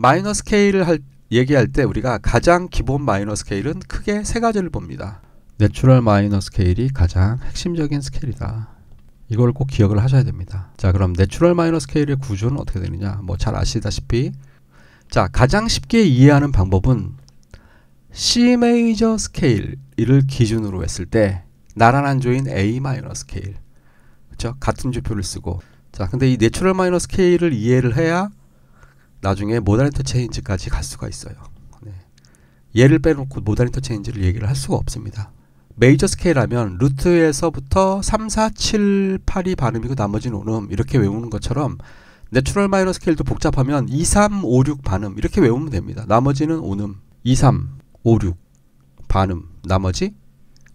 마이너 스케일을 얘기할 때 우리가 가장 기본 마이너 스케일은 크게 세 가지를 봅니다. 내추럴 마이너 스케일이 가장 핵심적인 스케일이다. 이걸 꼭 기억을 하셔야 됩니다. 자, 그럼 내추럴 마이너 스케일의 구조는 어떻게 되느냐? 뭐 잘 아시다시피, 자, 가장 쉽게 이해하는 방법은 C 메이저 스케일을 기준으로 했을 때 나란한 조인 A 마이너 스케일, 그렇죠? 같은 주표를 쓰고. 자, 근데 이 내추럴 마이너 스케일을 이해를 해야 나중에 모달 인터체인지까지 갈 수가 있어요. 네. 얘를 빼놓고 모달 인터체인지를 얘기를 할 수가 없습니다. 메이저 스케일 하면 루트에서부터 3, 4, 7, 8이 반음이고 나머지는 온음 이렇게 외우는 것처럼 내추럴 마이너 스케일도 복잡하면 2, 3, 5, 6 반음 이렇게 외우면 됩니다. 나머지는 온음. 2, 3, 5, 6 반음, 나머지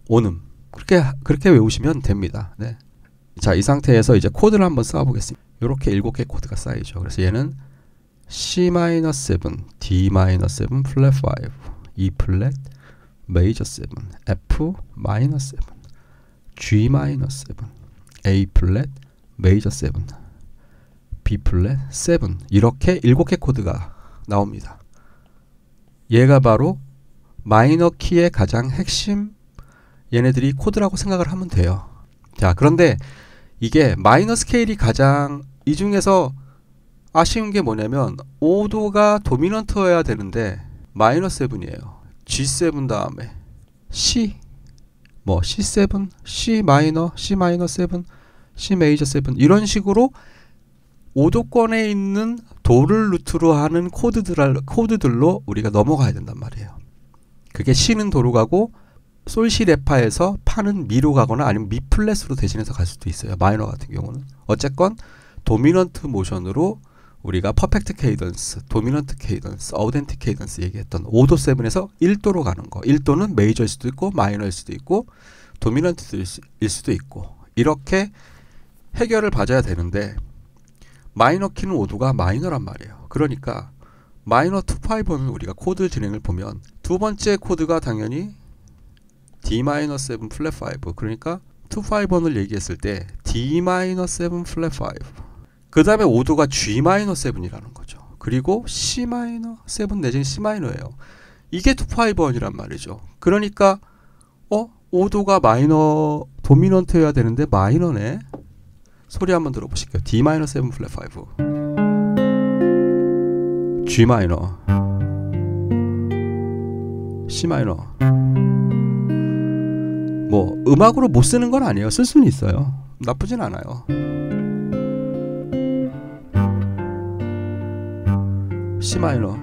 온음. 그렇게 외우시면 됩니다. 네. 자, 이 상태에서 이제 코드를 한번 써보겠습니다. 이렇게 7개 코드가 쌓이죠. 그래서 얘는 C-7, D-7, 플랫 5, E 플랫, 메이저 7, F-7, G-7, A 플랫, 메이저 7, B 플랫, 7 이렇게 7개 코드가 나옵니다. 얘가 바로 마이너 키의 가장 핵심 얘네들이 코드라고 생각을 하면 돼요. 자, 그런데 이게 마이너 스케일이 가장 이 중에서 아쉬운 게 뭐냐면 5도가 도미넌트여야 되는데 마이너 7이에요. G7 다음에 C, 뭐 C7, C 마이너, C 마이너 7, C 메이저 7 이런 식으로 5도권에 있는 도를 루트로 하는 코드들로 우리가 넘어가야 된단 말이에요. 그게 C는 도로 가고 솔시 레파에서 파는 미로 가거나 아니면 미 플랫으로 대신해서 갈 수도 있어요. 마이너 같은 경우는. 어쨌건 도미넌트 모션으로 우리가 퍼펙트 케이던스, 도미넌트 케이던스, 어우덴틱 케이던스 얘기했던 5도 7에서 1도로 가는 거. 1도는 메이저일 수도 있고 마이너일 수도 있고 도미넌트일 수도 있고 이렇게 해결을 봐줘야 되는데 마이너 키는 5도가 마이너란 말이에요. 그러니까 마이너 2, 5는 우리가 코드 진행을 보면 두 번째 코드가 당연히 D-7 플랫 5 그러니까 2, 5을 얘기했을 때 D-7 플랫 5 그 다음에 5도가 G-7이라는 거죠. 그리고 C-7 내지는 C-예요. 이게 2, 5원이란 말이죠. 그러니까 5도가 마이너 도미넌트여야 되는데 마이너네. 소리 한번 들어보실게요. D-7 플랫 5 G-, C-. 뭐 음악으로 못 쓰는 건 아니에요. 쓸 수는 있어요. 나쁘진 않아요. C 마이너,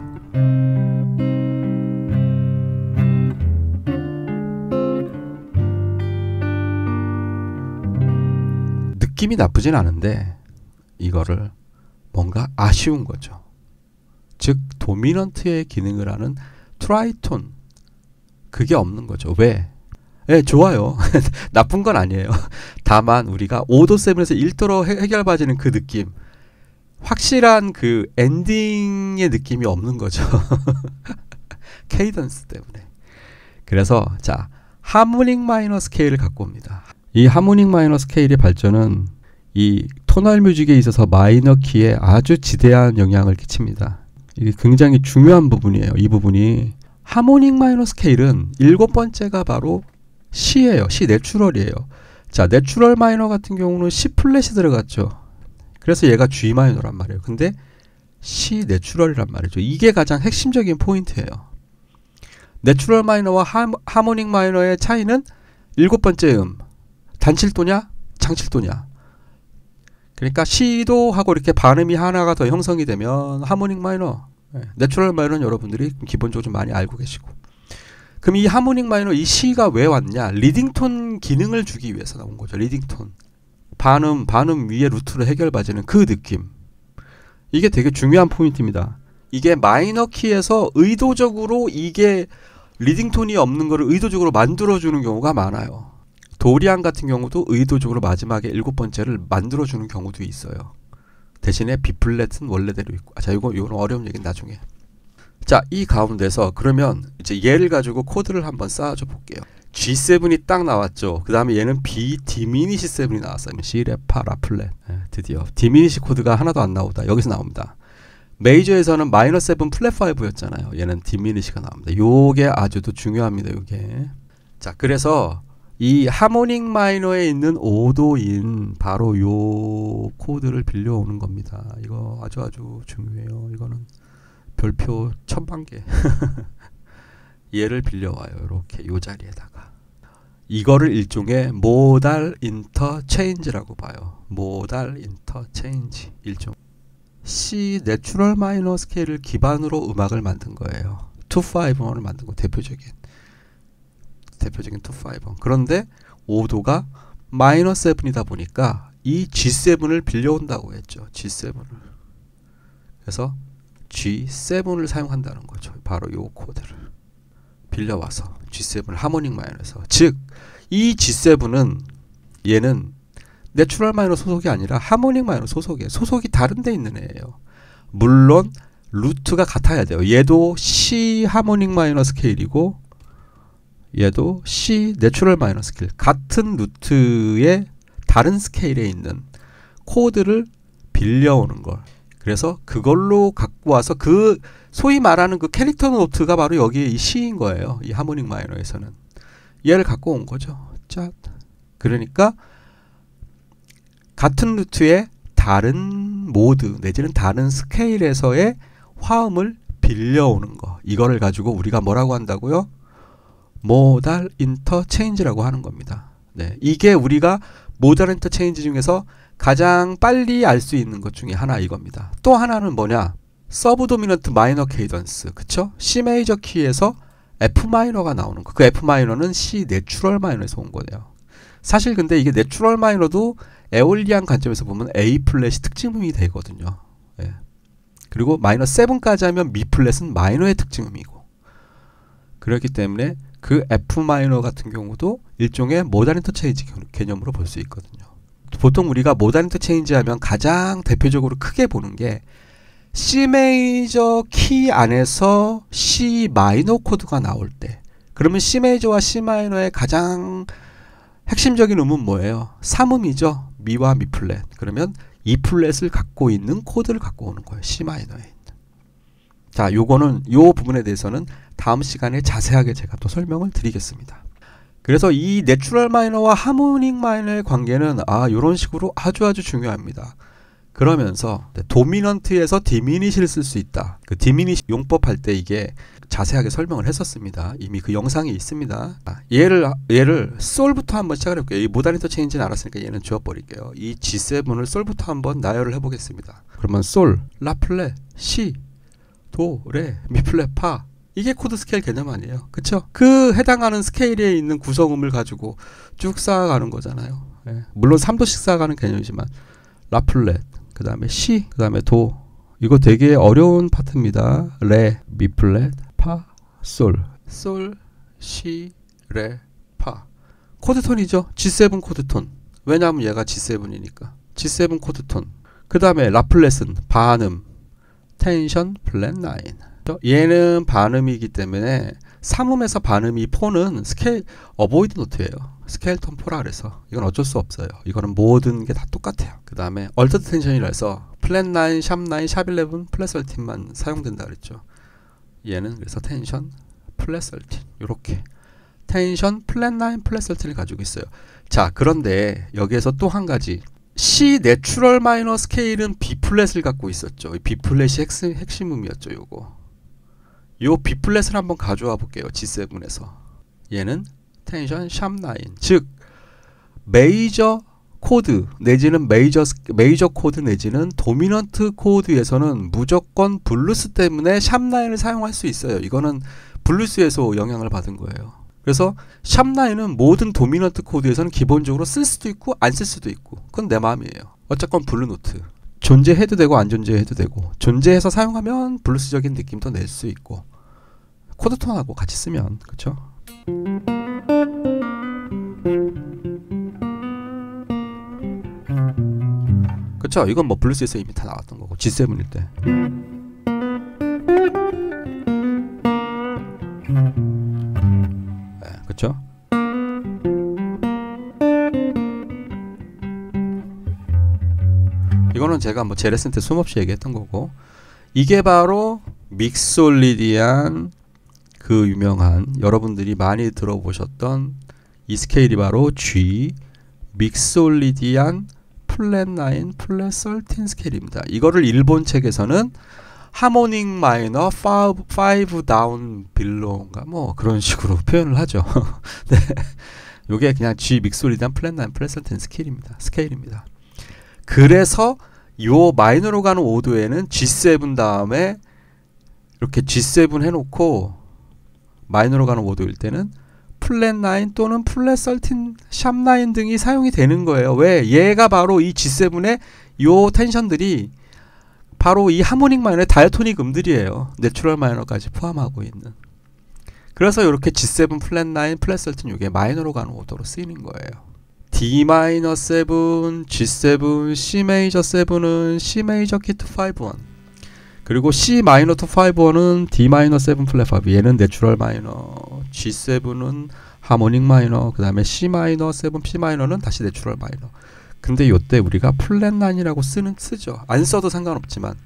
느낌이 나쁘진 않은데 이거를 뭔가 아쉬운 거죠. 즉 도미넌트의 기능을 하는 트라이톤 그게 없는 거죠. 왜? 예, 좋아요. 나쁜 건 아니에요. 다만 우리가 5도 7에서 1도로 해결받는 그 느낌, 확실한 그 엔딩의 느낌이 없는 거죠. 케이던스 때문에. 그래서 자, 하모닉 마이너 스케일을 갖고 옵니다. 이 하모닉 마이너 스케일의 발전은 이 토널 뮤직에 있어서 마이너 키에 아주 지대한 영향을 끼칩니다. 이게 굉장히 중요한 부분이에요. 이 부분이. 하모닉 마이너 스케일은 7번째가 바로 C예요. C 내추럴이에요. 자, 내추럴 마이너 같은 경우는 C 플랫이 들어갔죠. 그래서 얘가 G 마이너란 말이에요. 근데 C 내추럴이란 말이죠. 이게 가장 핵심적인 포인트예요. 내추럴 마이너와 하모닉 마이너의 차이는 7번째 단칠도냐 장칠도냐. 그러니까 C도 하고 이렇게 반음이 하나가 더 형성이 되면 하모닉 마이너, 내추럴 마이너는 여러분들이 기본적으로 좀 많이 알고 계시고. 그럼 이 하모닉 마이너 이 C가 왜 왔냐? 리딩톤 기능을 주기 위해서 나온 거죠. 리딩톤. 반음 위에 루트로 해결받는 그 느낌. 이게 되게 중요한 포인트입니다. 이게 마이너 키에서 의도적으로 이게 리딩톤이 없는 거를 의도적으로 만들어주는 경우가 많아요. 도리안 같은 경우도 의도적으로 마지막에 7번째를 만들어주는 경우도 있어요. 대신에 B 플랫은 원래대로 있고. 자, 이건 어려운 얘기는 나중에. 자, 이 가운데서 그러면 이제 얘를 가지고 코드를 한번 쌓아줘 볼게요. G7이 딱 나왔죠. 그 다음에 얘는 B 디미니시 7이 나왔어요. C, 레, 파, 라, 플랫. 드디어 디미니시 코드가 하나도 안 나오다. 여기서 나옵니다. 메이저에서는 마이너 7 플랫 5였잖아요. 얘는 디미니시가 나옵니다. 요게 아주 또 중요합니다. 요게. 자, 그래서 이 하모닉 마이너에 있는 5도인 바로 요 코드를 빌려오는 겁니다. 이거 아주 중요해요. 이거는 별표 1000만개. 얘를 빌려와요. 이렇게 요 자리에다가. 이거를 일종의 모달 인터체인지라고 봐요. 모달 인터체인지 일종. C 내추럴 마이너 스케일을 기반으로 음악을 만든 거예요. 251을 만든 거 대표적인 251. 그런데 5도가 마이너 7이다 보니까 이 G7을 빌려온다고 했죠. G7을. 그래서 G7을 사용한다는 거죠. 바로 요 코드를 빌려와서 G7을 하모닉 마이너에서. 즉 이 G7은 얘는 내추럴 마이너 소속이 아니라 하모닉 마이너 소속이에요. 소속이 다른 데 있는 애예요. 물론 루트가 같아야 돼요. 얘도 C 하모닉 마이너 스케일이고 얘도 C 내추럴 마이너 스케일. 같은 루트의 다른 스케일에 있는 코드를 빌려오는 걸. 그래서 그걸로 갖고 와서 그 소위 말하는 그 캐릭터 노트가 바로 여기 이 C인 거예요. 이 하모닉 마이너에서는. 얘를 갖고 온 거죠. 짠. 그러니까 같은 루트의 다른 모드 내지는 다른 스케일에서의 화음을 빌려오는 거. 이거를 가지고 우리가 뭐라고 한다고요? 모달 인터체인지라고 하는 겁니다. 네, 이게 우리가 모달 인터체인지 중에서 가장 빨리 알 수 있는 것 중에 하나 이겁니다. 또 하나는 뭐냐? 서브 도미넌트 마이너 케이던스. 그쵸? C 메이저 키에서 F 마이너가 나오는 거. 그 F 마이너는 C 내추럴 마이너에서 온 거예요. 사실 근데 이게 내추럴 마이너도 에올리안 관점에서 보면 A 플랫이 특징음이 되거든요. 예. 그리고 마이너 7까지 하면 미 플랫은 마이너의 특징음이고. 그렇기 때문에 그 F 마이너 같은 경우도 일종의 모달 인터체인지 개념으로 볼 수 있거든요. 보통 우리가 모달 인터체인지 하면 가장 대표적으로 크게 보는 게 C 메이저 키 안에서 C 마이너 코드가 나올 때, 그러면 C 메이저와 C 마이너의 가장 핵심적인 음은 뭐예요? 3음이죠. 미와 미 플랫. 그러면 E 플랫을 갖고 있는 코드를 갖고 오는 거예요. C 마이너에 있는. 자, 요거는 요 부분에 대해서는 다음 시간에 자세하게 제가 또 설명을 드리겠습니다. 그래서 이 내추럴 마이너와 하모닉 마이너의 관계는 요런 식으로 아주 중요합니다. 그러면서 도미넌트에서 디미니시를 쓸 수 있다. 그 디미니시 용법 할 때 이게 자세하게 설명을 했었습니다. 이미 그 영상이 있습니다. 얘를 솔부터 한번 시작을 해볼게요. 이 모달 인터체인지는 알았으니까 얘는 지워버릴게요. 이 G7을 솔부터 한번 나열을 해보겠습니다. 그러면 솔, 라플레, 시, 도, 레, 미 플랫, 파. 이게 코드 스케일 개념 아니에요. 그쵸? 그 해당하는 스케일에 있는 구성음을 가지고 쭉 쌓아가는 거잖아요. 예. 물론 3도씩 쌓아가는 개념이지만 라플렛, 그 다음에 시, 그 다음에 도. 이거 되게 어려운 파트입니다. 레, 미 플랫, 파, 솔. 솔, 시, 레, 파. 코드톤이죠. G7 코드톤. 왜냐하면 얘가 G7이니까. G7 코드톤. 그 다음에 라플렛은 반음, 텐션, 플랫 9. 얘는 반음이기 때문에 3음에서 반음이 4는 스케일 어보이드 노트예요. 스케일 톤 4라 그래서 이건 어쩔 수 없어요. 이거는 모든 게 다 똑같아요. 그 다음에 얼터드 텐션이라 해서 플랫 9, 샵 9, 샵 11, 플랫 13만 사용된다 그랬죠. 얘는 그래서 텐션, 플랫 13 요렇게 텐션, 플랫 9, 플랫 13을 가지고 있어요. 자, 그런데 여기에서 또 한 가지, C 내추럴 마이너 스케일은 B 플랫을 갖고 있었죠. B 플랫이 핵심음이었죠. 요 B 플랫을 한번 가져와 볼게요. G7에서 얘는 텐션 샵 9, 즉 메이저 코드 내지는 메이저 코드 내지는 도미넌트 코드에서는 무조건 블루스 때문에 샵 9을 사용할 수 있어요. 이거는 블루스에서 영향을 받은 거예요. 그래서 샵 9은 모든 도미넌트 코드에서는 기본적으로 쓸 수도 있고 안 쓸 수도 있고, 그건 내 마음이에요. 어쨌건 블루 노트 존재해도 되고 안 존재해도 되고, 존재해서 사용하면 블루스적인 느낌도 낼 수 있고, 코드톤하고 같이 쓰면, 그쵸? 그쵸? 이건 뭐 블루스에서 이미 다 나왔던 거고, G7일 때. 네, 그쵸? 이거는 제가 뭐 제 레슨 때 숨없이 얘기했던 거고, 이게 바로 믹솔리디안 그 유명한 여러분들이 많이 들어보셨던 이 스케일이 바로 G 믹솔리디안 플랫 9 플랫 13 스케일입니다. 이거를 일본 책에서는 하모닉 마이너 5 다운 빌로인가 뭐 그런 식으로 표현을 하죠. 네. 요게 그냥 G 믹솔리디안 플랫 9 플랫 13 스케일입니다. 그래서 요 마이너로 가는 오도에는 G7 다음에 이렇게 G7 해놓고 마이너로 가는 오도일 때는 플랫 9 또는 플랫 13, 샵 9 등이 사용이 되는 거예요. 왜? 얘가 바로 이 G7의 요 텐션들이 바로 이 하모닉 마이너의 다이아토닉 음들이에요. 내추럴 마이너까지 포함하고 있는. 그래서 이렇게 G7 플랫 9 플랫 13 이게 마이너로 가는 오도로 쓰이는 거예요. D 마이너 7, G7, C 메이저 7은 C 메이저 키 투 5-1 그리고 C 마이너 투 5-1은 D 마이너 7 플랫 5 얘는 내추럴 마이너 G7은 하모닉 마이너 그 다음에 C 마이너 7 P 마이너는 다시 내추럴 마이너 근데 요때 우리가 플랫 9이라고 쓰죠. 안 써도 상관없지만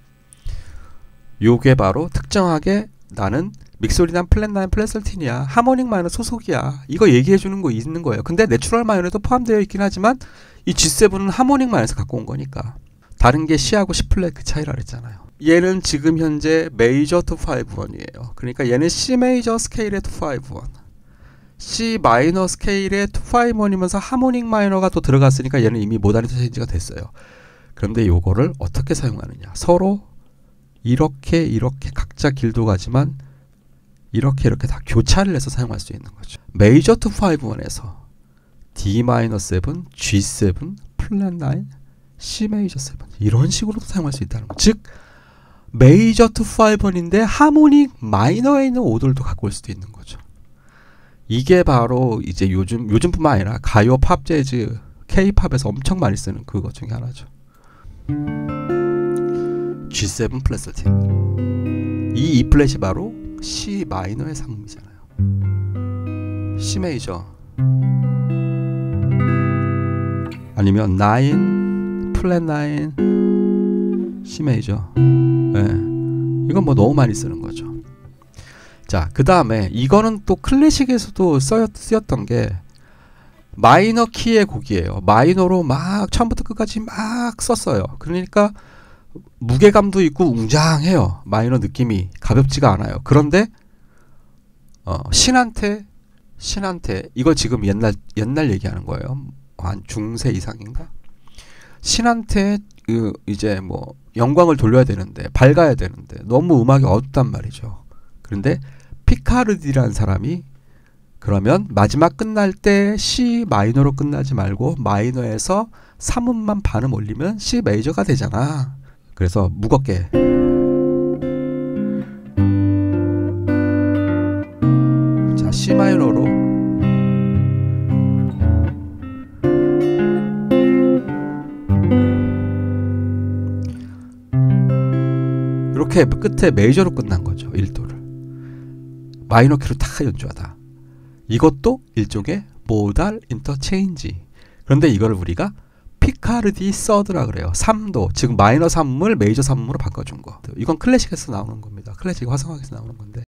요게 바로 특정하게 나는 믹솔리디안 플랫 9 플랫 13이야. 하모닉 마이너 소속이야. 이거 얘기해주는 거 있는 거예요. 근데 내추럴 마이너도 포함되어 있긴 하지만 이 G7은 하모닉 마이너에서 갖고 온 거니까 다른 게 C하고 C 플랫 그 차이라 그랬잖아요. 얘는 지금 현재 메이저 투 5-1이에요. 그러니까 얘는 C 메이저 스케일의 투 5-1 C 마이너 스케일의 투 5-1이면서 하모닉 마이너가 또 들어갔으니까 얘는 이미 모다리티 체인지가 됐어요. 그런데 요거를 어떻게 사용하느냐 서로 이렇게 각자 길도 가지만 이렇게 다 교차를 해서 사용할 수 있는 거죠. 메이저 투 5-1에서 D-7, G7, 플랫 9, C 메이저 7 이런 식으로도 사용할 수 있다는 거. 즉 메이저 투 5-1인데 하모닉 마이너에 있는 오도들도 갖고 올 수도 있는 거죠. 이게 바로 이제 요즘뿐만 아니라 가요, 팝, 재즈, K-팝에서 엄청 많이 쓰는 그것 중에 하나죠. G7 플랫 13 이 E 플랫이 바로 C 마이너의 상음이잖아요. C 메이저 아니면 9 플랫 9 C 메이저 네. 이건 뭐 너무 많이 쓰는 거죠. 자, 그 다음에 이거는 또 클래식에서도 쓰였던 게 마이너 키의 곡이에요. 마이너로 막 처음부터 끝까지 막 썼어요. 그러니까 무게감도 있고 웅장해요. 마이너 느낌이 가볍지가 않아요. 그런데 신한테 이거 지금 옛날 얘기하는 거예요. 한 중세 이상인가? 신한테 이제 뭐 영광을 돌려야 되는데 밝아야 되는데 너무 음악이 어둡단 말이죠. 그런데 피카르디라는 사람이 그러면 마지막 끝날 때 C 마이너로 끝나지 말고 마이너에서 3음만 반음 올리면 C 메이저가 되잖아. 그래서 무겁게 자 C 마이너로 이렇게 끝에 메이저로 끝난 거죠. 1도를 마이너 키로 다 연주하다. 이것도 일종의 모달 인터체인지. 그런데 이걸 우리가 피카르디 서드라 그래요. 3도, 즉 마이너 3음을 메이저 3음으로 바꿔준 거. 이건 클래식에서 나오는 겁니다. 클래식 화성학에서 나오는 건데